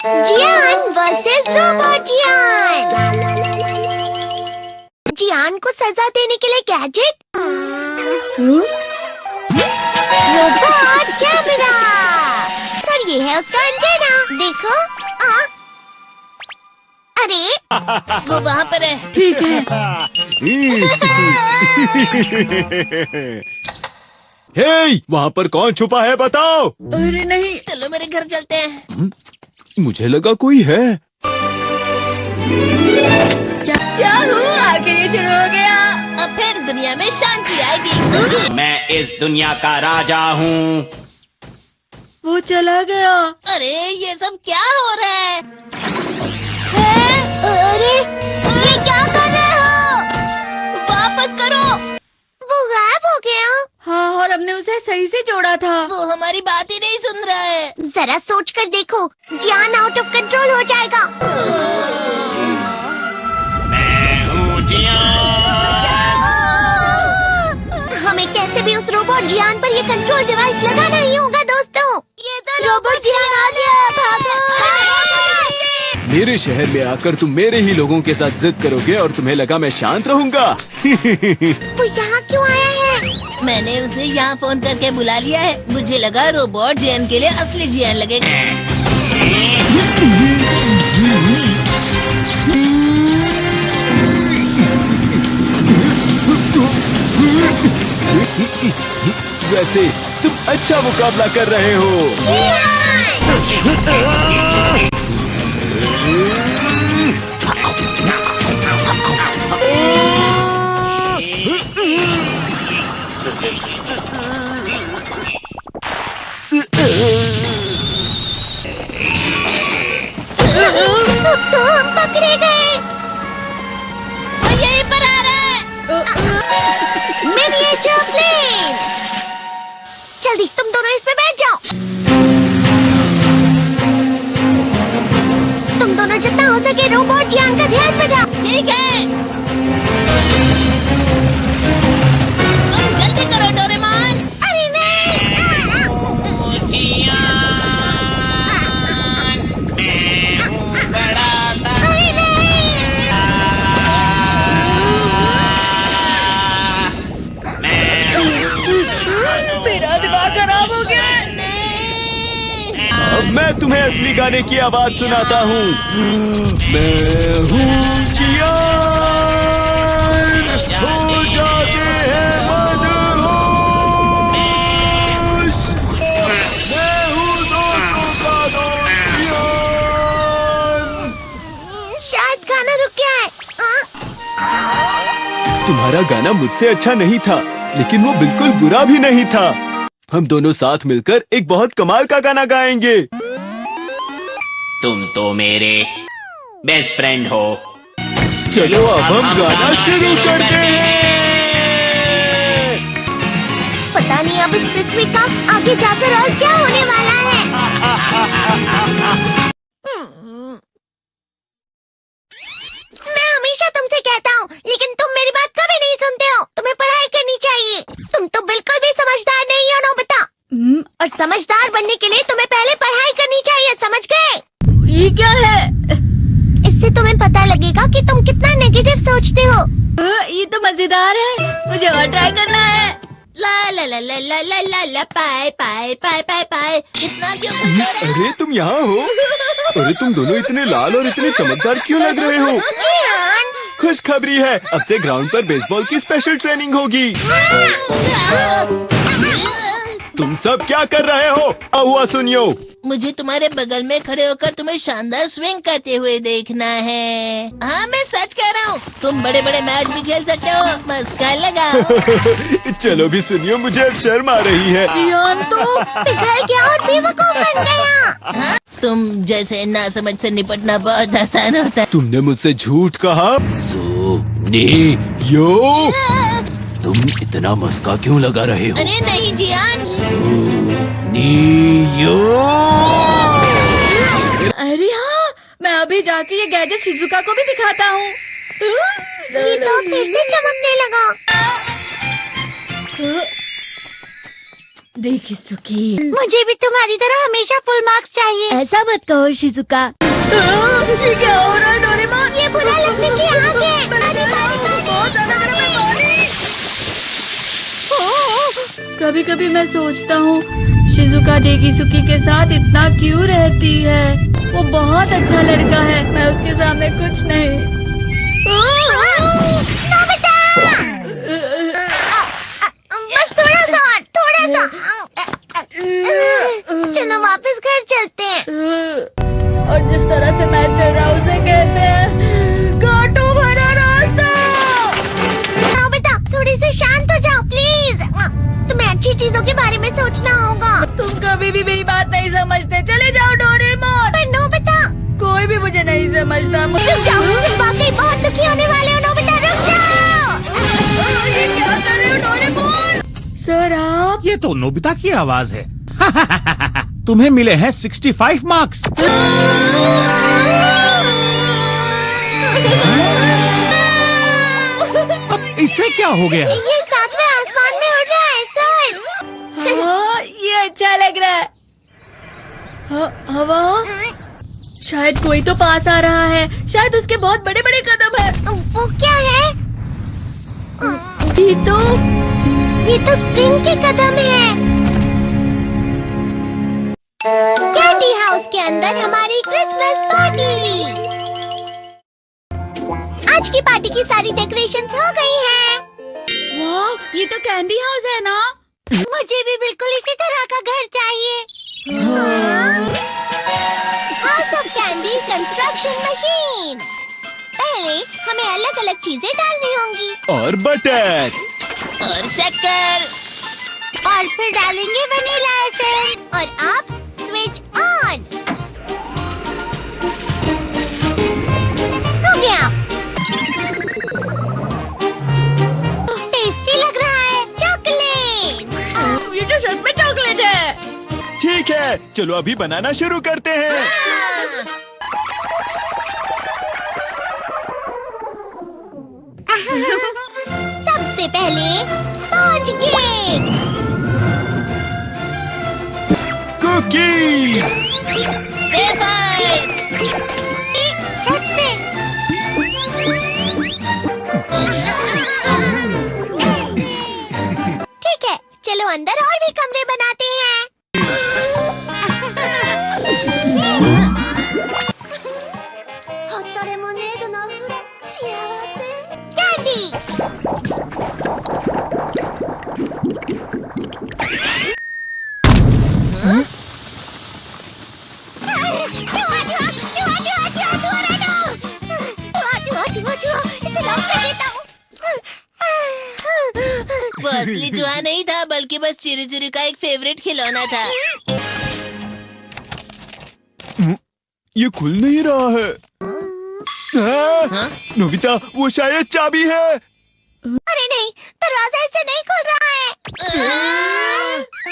जियान versus robot जियान। जियान को सजा देने के लिए गैजेट, रोबोट कैमरा, और ये है उसका एंटेना। देखो, अरे वो वहाँ पर है। ठीक है। हे, वहाँ पर कौन छुपा है बताओ। अरे नहीं। चलो मेरे घर चलते हैं। मुझे लगा कोई है। क्या हुआ? आखिर ये शुरू हो गया। अब फिर दुनिया में शांति आएगी। मैं इस दुनिया का राजा हूँ। वो चला गया। अरे ये सब क्या हो रहा है? अरे ये क्या कर रहे हो? वापस करो। वो गायब हो गया। हाँ, और हमने उसे सही से जोड़ा था। वो हमारी बात ही नहीं सुन रहा है। जरा सोच कर देखो, जियान आउट ऑफ कंट्रोल हो जाएगा। मैं हूँ जियान। हमें कैसे भी उस रोबोट जियान पर ये कंट्रोल डिवाइस लगाना ही होगा दोस्तों। ये तो रोबोट जियान आ गया। भागो। मेरे शहर में आकर तुम मेरे ही लोगों के साथ जिद करोगे और तुम्हें लगा मैं शांत रहूंगा। वो यहाँ क्यों आया है? मैंने उसे यहाँ फोन करके बुला लिया है। मुझे लगा रोबोट जियान के लिए असली जियान लगेगा। वैसे तुम अच्छा मुकाबला कर रहे हो। तो हम पकड़े गए। वो यहीं पर आ रहा है। Miniature plane. जल्दी तुम दोनों इसमें बैठ जाओ। तुम दोनों जितना हो सके रोबोट जियान का ध्यान रखो। ठीक है। तुम जल्दी करो डोरेमोन। अरे नहीं। जियान, मैं हूँ बड़ा सा। अरे नहीं। मेरा दिमाग खराब हो गया। अब मैं तुम्हें असली गाने की आवाज सुनाता हूँ। मैं हूँ जियान, हो जाते हैं मदहोश। मैं हूँ दोस्तों का दोस्त जियान। शायद गाना रुक गया है। तुम्हारा गाना मुझसे अच्छा नहीं था, लेकिन वो बिल्कुल बुरा भी नहीं था। हम दोनों साथ मिलकर एक बहुत कमाल का गाना गाएंगे। तुम तो मेरे बेस्ट फ्रेंड हो। चलो अब हम गाना शुरू करते हैं। पता नहीं अब इस पृथ्वी का आगे जाकर और क्या होने वाला है। मैं हमेशा तुमसे कहता हूँ, लेकिन तुम मेरी बात कभी नहीं सुनते हो। तुम्हें पढ़ाई करनी चाहिए। तुम तो बिल्कुल भी समझदार नहीं हो नोबिता। और समझदार बनने के लिए तुम्हें पहले पढ़ाई करनी चाहिए, समझ गए? ये क्या है? इससे तुम्हें पता लगेगा कि तुम कितना नेगेटिव सोचते हो। ये तो मजेदार है। मुझे और ट्राई करना है। ला ला ला ला ला ला ला ला पाए पाए पाए पाए पाए। इतना क्यों खुश हो रहे हो? अरे तुम यहाँ हो? अरे तुम दोनों इतने लाल और इतने चमकदार क्यों लग रहे हो? जियान। खुशखबरी है, अब से ग्राउंड पर बेसबॉल की स्पेशल ट्रेनिंग होगी। तुम सब क्या कर रहे हो? हुआ सुनियो। मुझे तुम्हारे बगल में खड़े होकर तुम्हें शानदार स्विंग करते हुए देखना है। हाँ मैं सच कह रहा हूँ। तुम बड़े बड़े मैच भी खेल सकते हो। मस्का लगाओ। चलो भी सुनियो, मुझे अब शर्म आ रही है। जियान तो पिघल गया और बेवकूफ बन गया। हाँ? तुम जैसे नासमझ से निपटना बहुत आसान होता है। तुमने मुझसे झूठ कहा। यो, तुम इतना मस्का क्यों लगा रहे हो? अरे नहीं जियान। यो। अरे हाँ, मैं अभी जाके ये गैजेट शिजुका को भी दिखाता हूँ। ये तो फिर से चमकने लगा। देखी सुखी। मुझे भी तुम्हारी तरह हमेशा फुल मार्क्स चाहिए। ऐसा मत कहो शिजुका। ये क्या हो रहा है डोरेमोन? ये बुरा लगने की आग है। बहुत ज्यादा गर्म है पानी। कभी कभी मैं सोचता हूँ शिजुका डेगिसुकी के साथ इतना क्यों रहती है। वो बहुत अच्छा लड़का है, मैं उसके सामने कुछ नहीं। नोबिता! बस थोड़ा सा। चलो वापस घर चलते हैं। और जिस तरह से मैं चल रहा हूँ उसे कहते हैं कांटों भरा रास्ता। नोबिता, थोड़ी सी शांत हो जाओ प्लीज। तुम्हें अच्छी चीजों के बारे में सोचना होगा। तुम कभी भी मेरी बात नहीं समझते। चले जाओ डोरेमोन। पर नोबिता, कोई भी मुझे नहीं समझता। रुक जाओ, तुम वाकई बहुत दुखी होने वाले हो। नोबिता रुक जाओ। ये क्या कर रहे हो डोरेमोन? सर आप? ये तो नोबिता की आवाज है। तुम्हें मिले हैं 65 मार्क्स। अब इसे क्या हो गया? ये सातवें आसमान में उड़ रहा है सर। हाँ, ये अच्छा लग रहा है। हवा? शायद कोई तो पास आ रहा है। शायद उसके बहुत बड़े बड़े कदम है। वो क्या है? ये तो स्प्रिंग के कदम है। कैंडी हाउस के अंदर हमारी क्रिसमस पार्टी। आज की पार्टी की सारी डेकोरेशंस हो गई हैं। वाह, ये तो कैंडी हाउस है ना? मुझे भी बिल्कुल इसी तरह का घर चाहिए। House of candy construction machine. पहले हमें अलग अलग चीजें डालनी होंगी। और बटर। और शक्कर। और फिर डालेंगे वनीला एसेंस। और अब स्विच ऑन। हो गया। टेस्टी लग रहा है। चॉकलेट। ये तो सच में चॉकलेट है। ठीक है, चलो अभी बनाना शुरू करते हैं। सबसे पहले स्पॉन्ज केक। कुकीज। वेफर्स। छत पे। ठीक है, चलो अंदर और भी कमरे बनाते हैं। कैंडी। वो असली चूहा नहीं था, बल्कि बस चिरी चिरी का एक फेवरेट खिलौना था। ये खुल नहीं रहा है। हाँ? नोबिता, वो शायद चाबी है। अरे नहीं, दरवाजा इससे नहीं खुल रहा है।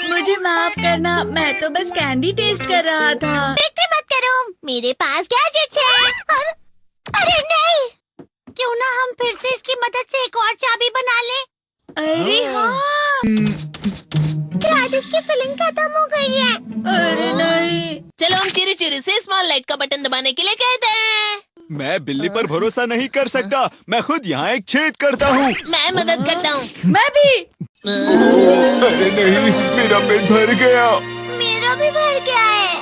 मुझे माफ करना, मैं तो बस कैंडी टेस्ट कर रहा था। फिक्र मत करो, मेरे पास गैजेट्स है। अरे नहीं, क्यों ना हम फिर से इसकी मदद से एक और चाबी बना लें। अरे हाँ। शायद इसकी फिलिंग खत्म हो गई है। अरे नहीं। चलो हम चिरी चिरी से स्मॉल लाइट का बटन दबाने के लिए कहते हैं। मैं बिल्ली पर भरोसा नहीं कर सकता। मैं खुद यहाँ एक छेद करता हूँ। मैं मदद करता हूँ। मैं भी। अरे नहीं, मेरा पेट भर गया। मेरा भी भर गया है।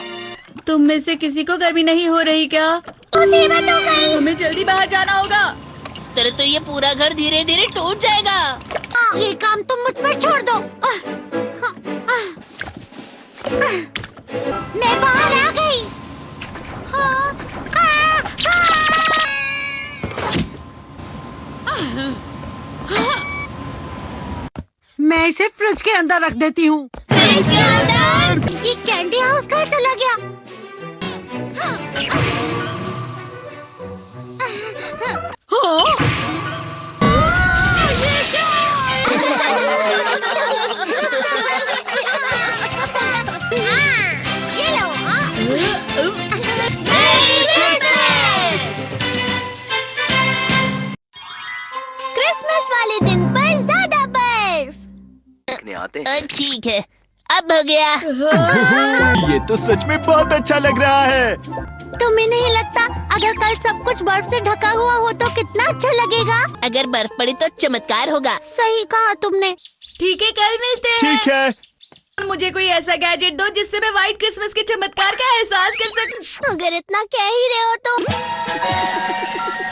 तुम में से किसी को गर्मी नहीं हो रही क्या? मुसीबत हो गई। हमें जल्दी बाहर जाना होगा। इस तरह तो ये पूरा घर धीरे धीरे टूट जाएगा। ये काम तुम मुझ पर छोड़ दो। मैं बाहर आ गई। मैं इसे फ्रिज के अंदर रख देती हूँ। फ्रिज के अंदर? ये कैंडी हाउस कहाँ चला गया? ये लो। क्रिसमस वाले दिन पर ज्यादा बर्फ। ठीक है, अब हो गया। ये तो सच में बहुत अच्छा लग रहा है। तुम्हें नहीं लगता अगर कल सब कुछ बर्फ से ढका हुआ हो तो कितना अच्छा लगेगा? अगर बर्फ पड़ी तो चमत्कार होगा। सही कहा तुमने। ठीक है, कल मिलते हैं। ठीक है। मुझे कोई ऐसा गैजेट दो जिससे मैं व्हाइट क्रिसमस के चमत्कार का एहसास कर सकूं। अगर इतना कह ही रहे हो तो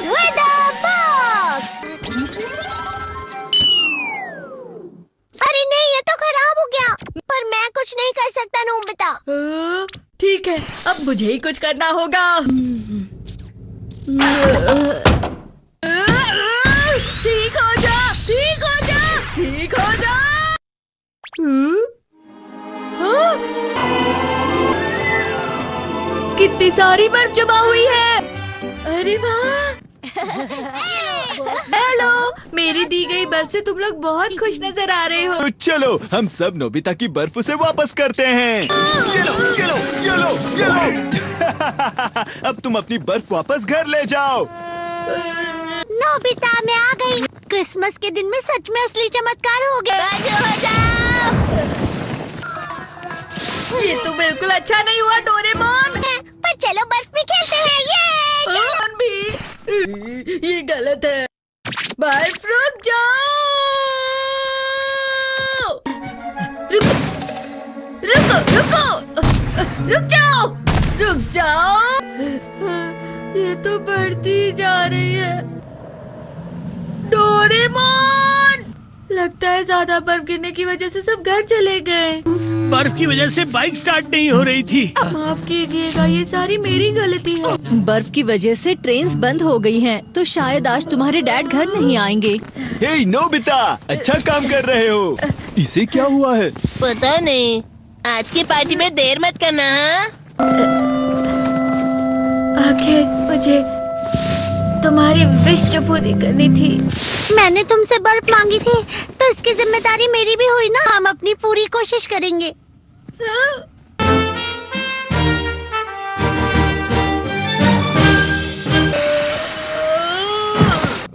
वेदर बॉक्स। अरे नहीं, ये तो खराब हो गया। पर मैं कुछ नहीं कर सकता नोबिता। ठीक है, अब मुझे ही कुछ करना होगा। ठीक हो जा, ठीक हो जा, ठीक हो जा। हाँ? कितनी सारी बर्फ जमा हुई है। अरे वाह। हेलो, मेरी दी गई बर्फ से तुम लोग बहुत खुश नजर आ रहे हो। तो चलो हम सब नोबिता की बर्फ उसे वापस करते हैं। ये लो, ये लो, ये लो, ये लो। अब तुम अपनी बर्फ वापस घर ले जाओ। नोबिता, मैं आ गई। क्रिसमस के दिन में सच में असली चमत्कार हो गया। बाजू हो जाओ। ये तो बिल्कुल अच्छा नहीं हुआ डोरेमोन। पर चलो बर्फ में खेलते हैं। ये डोरेमोन भी, ये गलत है। बर्फ रुक जाओ। रुको, रुको, रुको, रुक जाओ, रुक जाओ। ये तो बढ़ती जा रही है। डोरेमोन, लगता है ज्यादा बर्फ गिरने की वजह से सब घर चले गए। बर्फ की वजह से बाइक स्टार्ट नहीं हो रही थी। माफ कीजिएगा, ये सारी मेरी गलती है। बर्फ की वजह से ट्रेन्स बंद हो गई हैं, तो शायद आज तुम्हारे डैड घर नहीं आएंगे। हे नोबिता, अच्छा काम कर रहे हो। इसे क्या हुआ है? पता नहीं। आज की पार्टी में देर मत करना। हाँ? आखिर मुझे तुम्हारी विश जो पूरी करनी थी। मैंने तुमसे बर्फ मांगी थी, तो इसकी जिम्मेदारी मेरी भी हुई ना। हम अपनी पूरी कोशिश करेंगे।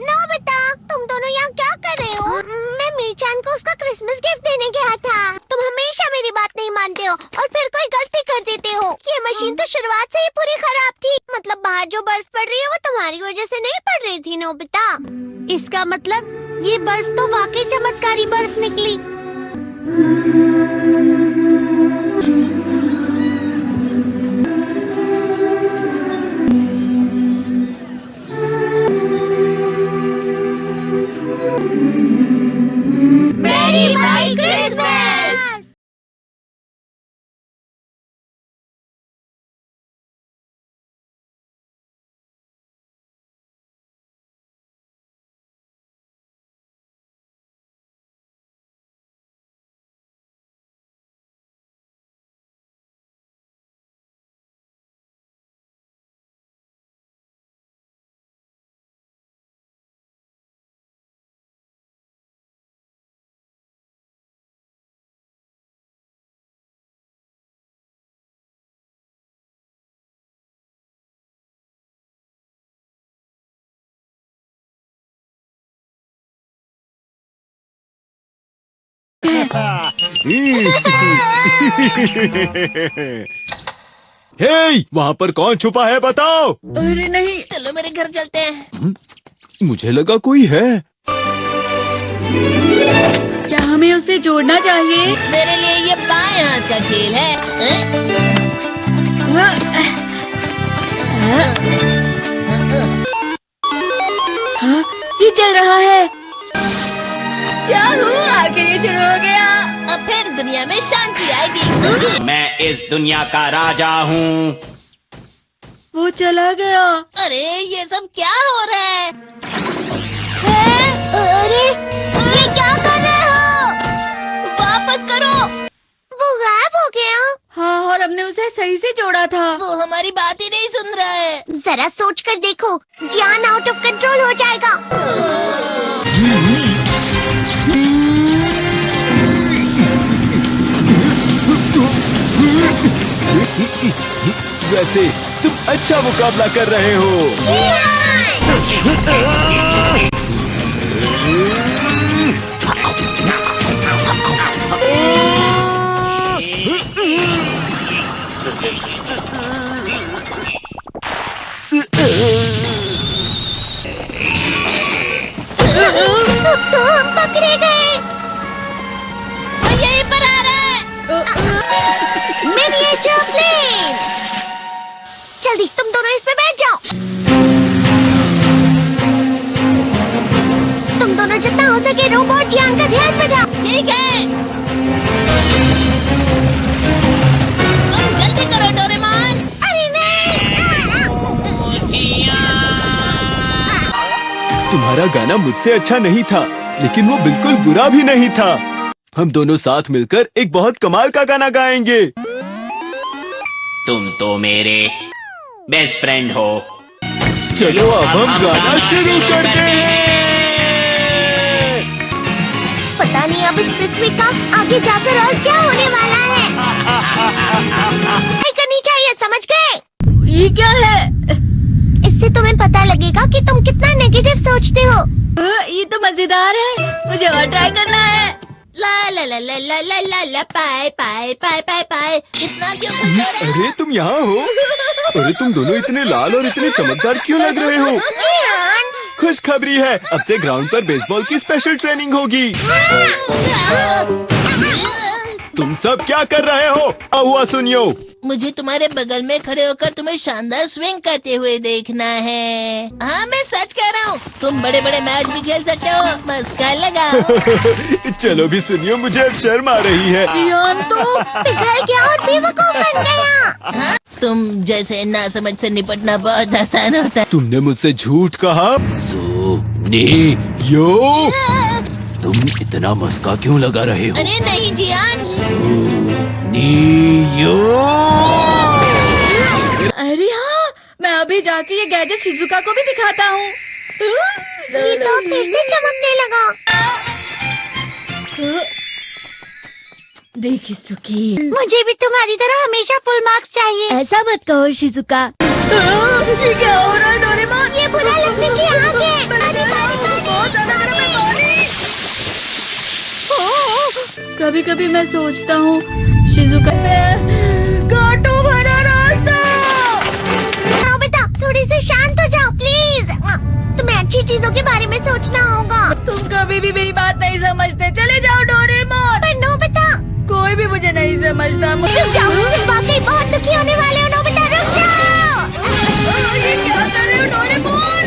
नोबिता, तुम दोनों यहाँ क्या कर रहे हो? मैं मीचान को उसका क्रिसमस गिफ्ट देने गया था। तुम हमेशा मेरी बात नहीं मानते हो और फिर कोई गलती कर देते हो। ये मशीन तो शुरुआत से ही पूरी खराब थी। मतलब बाहर जो बर्फ पड़ रही है वो तुम्हारी वजह से नहीं पड़ रही थी नोबिता। इसका मतलब ये बर्फ तो वाकई चमत्कारी बर्फ निकली। मेरी भाई क्रिसमस। हे, वहाँ पर कौन छुपा है बताओ? अरे नहीं। चलो मेरे घर चलते हैं। मुझे लगा कोई है। क्या हमें उसे जोड़ना चाहिए? मेरे लिए ये बाएं हाथ का खेल है। हाँ, ये चल रहा है। क्या हुआ? आखिर ये शुरू हो गया। अब फिर दुनिया में शांति आएगी। मैं इस दुनिया का राजा हूँ। वो चला गया। अरे ये सब क्या हो रहा है? अरे ये क्या कर रहे हो? वापस करो। वो गायब हो गया। हाँ, और हमने उसे सही से जोड़ा था। वो हमारी बात ही नहीं सुन रहा है। जरा सोच कर देखो, जान आउट ऑफ कंट्रोल हो जाएगा। वैसे तुम अच्छा मुकाबला कर रहे हो। हम पकड़े गए। वो यहीं पर आ रहा है। Miniature plane. जल्दी तुम दोनों इसमें बैठ जाओ। तुम दोनों जितना हो सके रोबोट यांग का ध्यान रखो। ठीक है। तुम जल्दी करो डोरेमोन। अरे नहीं। तुम्हारा गाना मुझसे अच्छा नहीं था, लेकिन वो बिल्कुल बुरा भी नहीं था। हम दोनों साथ मिलकर एक बहुत कमाल का गाना गाएंगे। तुम तो मेरे बेस्ट फ्रेंड हो। चलो अब हम गाना शुरू करते हैं। पता नहीं अब इस पृथ्वी का आगे जाकर और क्या होने वाला है। नहीं करनी चाहिए, समझ गए? ये क्या है? इससे तुम्हें पता लगेगा कि तुम कितना नेगेटिव सोचते हो। ये तो मजेदार है, मुझे और ट्राई करना है। ला ला ला ला ला ला ला ला पाए पाए पाए पाए पाए। कितना क्यों खुश हो रहे हो? अरे तुम यहाँ हो? अरे तुम दोनों इतने लाल और इतने चमकदार क्यों लग रहे हो? खुशखबरी है, अब से ग्राउंड पर बेसबॉल की स्पेशल ट्रेनिंग होगी। तुम सब क्या कर रहे हो? हुआ सुनियो। मुझे तुम्हारे बगल में खड़े होकर तुम्हें शानदार स्विंग करते हुए देखना है। हाँ मैं सच कह रहा हूँ, तुम बड़े बड़े मैच भी खेल सकते हो। मस्का लगाओ। चलो भी सुनियो, मुझे अब शर्म आ रही है। जियान तो पिघल गया और बेवकूफ बन गया। हाँ, तुम जैसे नासमझ से निपटना बहुत आसान होता है। तुमने मुझसे झूठ कहा। यो तुम इतना मस्का क्यों लगा रहे हो? अरे नहीं जियान। अरे हाँ, मैं अभी जाके ये गैजेट शिजुका को भी दिखाता हूँ। ये तो फिर से चमकने लगा। देखी सुकी, मुझे भी तुम्हारी तरह हमेशा फुल मार्क्स चाहिए। ऐसा मत कहो शिजुका। ये क्या हो रहा है डोरेमोन? ये बुरा लगने की आग है। बहुत ज्यादा गर्म है पानी। कभी कभी मैं सोचता हूँ शिजुका कांटों भरा रास्ता। बेटा थोड़ी सी शांत हो जाओ प्लीज। तुम्हें अच्छी चीजों के बारे में सोचना होगा। तुम कभी भी मेरी बात नहीं समझते। चले जाओ डोरेमोन। पर नोबिता, कोई भी मुझे नहीं समझता। रुक जाओ, तुम वाकई बहुत दुखी होने वाले हो। नोबिता रुक जाओ। ये क्या कर रहे हो डोरेमोन?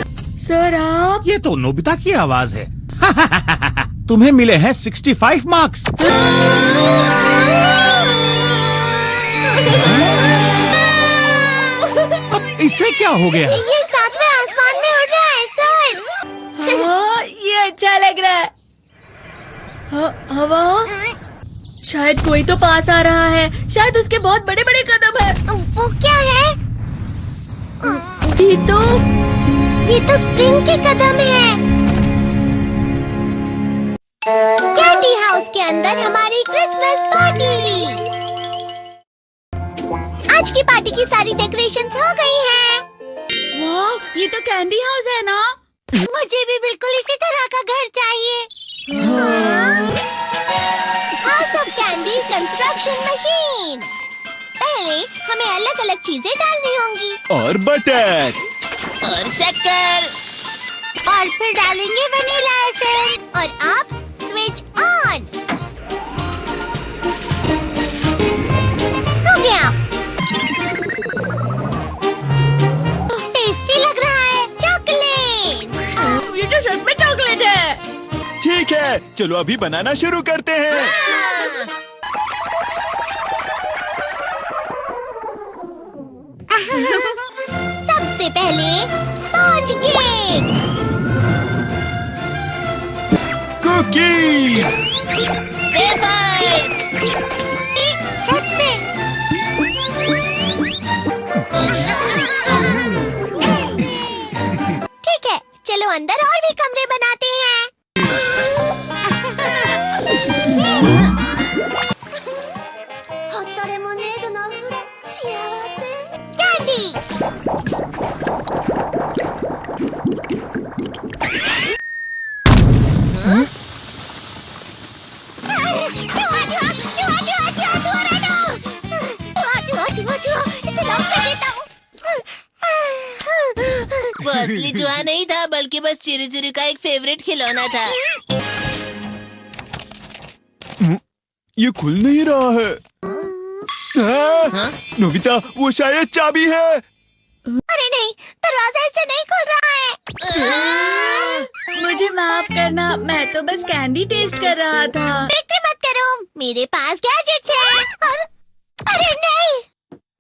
सर आप ये तो नोबिता की आवाज है। तुम्हें मिले हैं 65 मार्क्स। अब इसे क्या हो गया? ये सातवें आसमान में उड़ रहा है सर। हाँ, ये अच्छा लग रहा है। हवा, शायद कोई तो पास आ रहा है। शायद उसके बहुत बड़े बड़े कदम है। वो क्या है? ये तो स्प्रिंग के कदम है। कैंडी हाउस के अंदर हमारी क्रिसमस पार्टी। आज की पार्टी की सारी डेकोरेशंस हो गई हैं। वाह, ये तो कैंडी हाउस है ना? मुझे भी बिल्कुल इसी तरह का घर चाहिए। House of candy construction machine. पहले हमें अलग अलग चीजें डालनी होंगी और बटर और शक्कर। और फिर डालेंगे वनीला एसेंस। और अब स्विच ऑन। हो गया। टेस्टी लग रहा है। चॉकलेट। ये तो सच में चॉकलेट है। ठीक है, चलो अभी बनाना शुरू करते हैं। सबसे पहले स्पॉन्ज केक, कुकीज, वेफर्स। छत पे। ठीक है, चलो अंदर और भी कमरे बनाते हैं। कैंडी। वो असली चूहा नहीं था, बल्कि बस चिरू चिरू का एक फेवरेट खिलौना था। ये खुल नहीं रहा है। हाँ? नोबिता, वो शायद चाबी है। अरे नहीं, दरवाजा ऐसे नहीं खुल रहा है। मुझे माफ करना, मैं तो बस कैंडी टेस्ट कर रहा था। फिक्र मत करो, मेरे पास गैजेट्स है। अरे नहीं,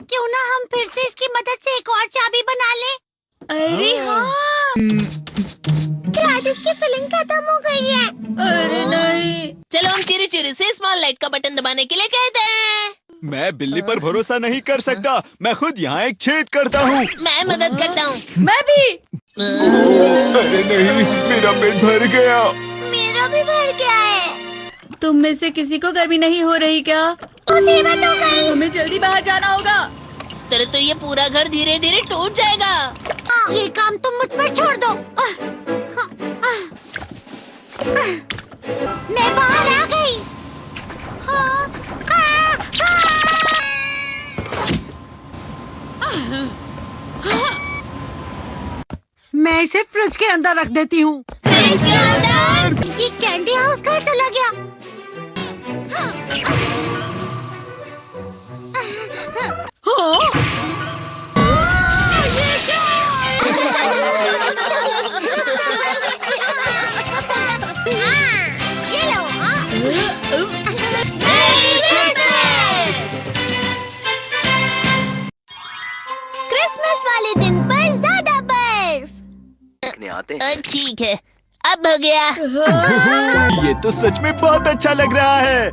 क्यों ना हम फिर से इसकी मदद से एक और चाबी बना लें? अरे हाँ। शायद इसकी फिलिंग खत्म हो गई है। अरे नहीं। चलो हम चिरू चिरू से स्मॉल लाइट का बटन दबाने के लिए कहते हैं। मैं बिल्ली पर भरोसा नहीं कर सकता। मैं खुद यहाँ एक छेद करता हूँ। मैं मदद करता हूँ। मैं भी। अरे नहीं, मेरा पेट भर गया। मेरा भी भर गया है। तुम में से किसी को गर्मी नहीं हो रही क्या? मुसीबत हो गई। हमें जल्दी बाहर जाना होगा। इस तरह तो ये पूरा घर धीरे धीरे टूट जाएगा। ये काम तुम मुझ पर छोड़ दो। मैं बाहर आ गई। मैं इसे फ्रिज के अंदर रख देती हूँ। फ्रिज के अंदर? ये कैंडी हाउस कहाँ चला गया? ये क्या? ये लो। क्रिसमस वाले दिन पर ज्यादा बर्फ। ठीक है, अब हो गया। ये तो सच में बहुत अच्छा लग रहा है।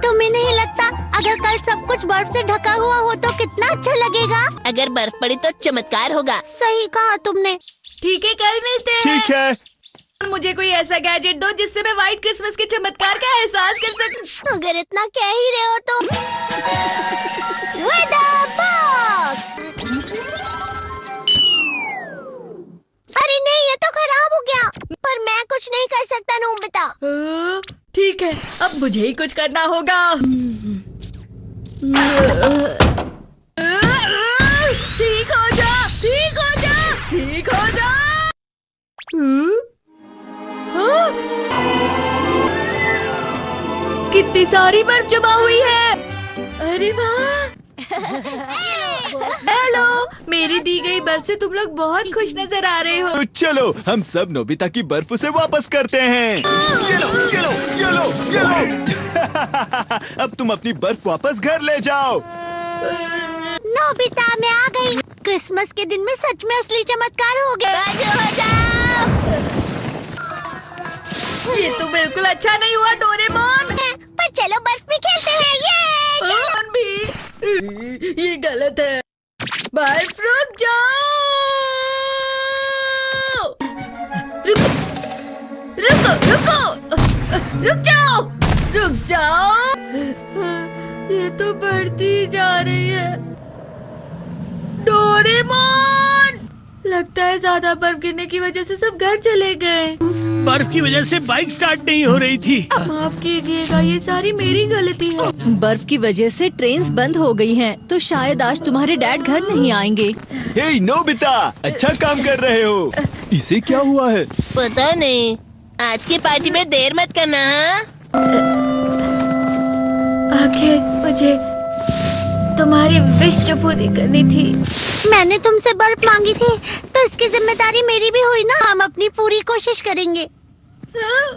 तुम्हें नहीं लगता अगर कल सब कुछ बर्फ से ढका हुआ हो तो कितना अच्छा लगेगा? अगर बर्फ पड़ी तो चमत्कार होगा। सही कहा तुमने। ठीक है, कल मिलते हैं। ठीक है। मुझे कोई ऐसा गैजेट दो जिससे मैं व्हाइट क्रिसमस के चमत्कार का एहसास कर सकूं। अगर इतना कह ही रहे हो तो वेदर बॉक्स। अरे नहीं, ये तो खराब हो गया। पर मैं कुछ नहीं कर सकता नोबिता। ठीक है, अब मुझे ही कुछ करना होगा। ठीक हो जा, ठीक हो जा, ठीक हो जा। हाँ? कितनी सारी बर्फ जमा हुई है। अरे वाह। हेलो, मेरी दी गई बर्फ से तुम लोग बहुत खुश नजर आ रहे हो। तो चलो हम सब नोबिता की बर्फ उसे वापस करते हैं। ये लो, ये लो, ये लो, ये लो। अब तुम अपनी बर्फ वापस घर ले जाओ। नोबिता, मैं आ गई। क्रिसमस के दिन में सच में असली चमत्कार हो गया। ये तो बिल्कुल अच्छा नहीं हुआ डोरेमोन। पर चलो बर्फ में खेलते हैं। ये भी ये गलत है। बर्फ रुक जाओ। रुको रुको रुक जाओ, रुक जाओ। ये तो बढ़ती जा रही है। डोरेमोन, लगता है ज्यादा बर्फ गिरने की वजह से सब घर चले गए। बर्फ की वजह से बाइक स्टार्ट नहीं हो रही थी। माफ कीजिएगा, ये सारी मेरी गलती है। बर्फ की वजह से ट्रेन्स बंद हो गई हैं, तो शायद आज तुम्हारे डैड घर नहीं आएंगे। हे नोबिता, अच्छा काम कर रहे हो। इसे क्या हुआ है? पता नहीं। आज की पार्टी में देर मत करना। हाँ? आखिर मुझे तुम्हारी विश जो पूरी करनी थी। मैंने तुमसे बर्फ मांगी थी, तो इसकी जिम्मेदारी मेरी भी हुई ना। हम अपनी पूरी कोशिश करेंगे। हाँ?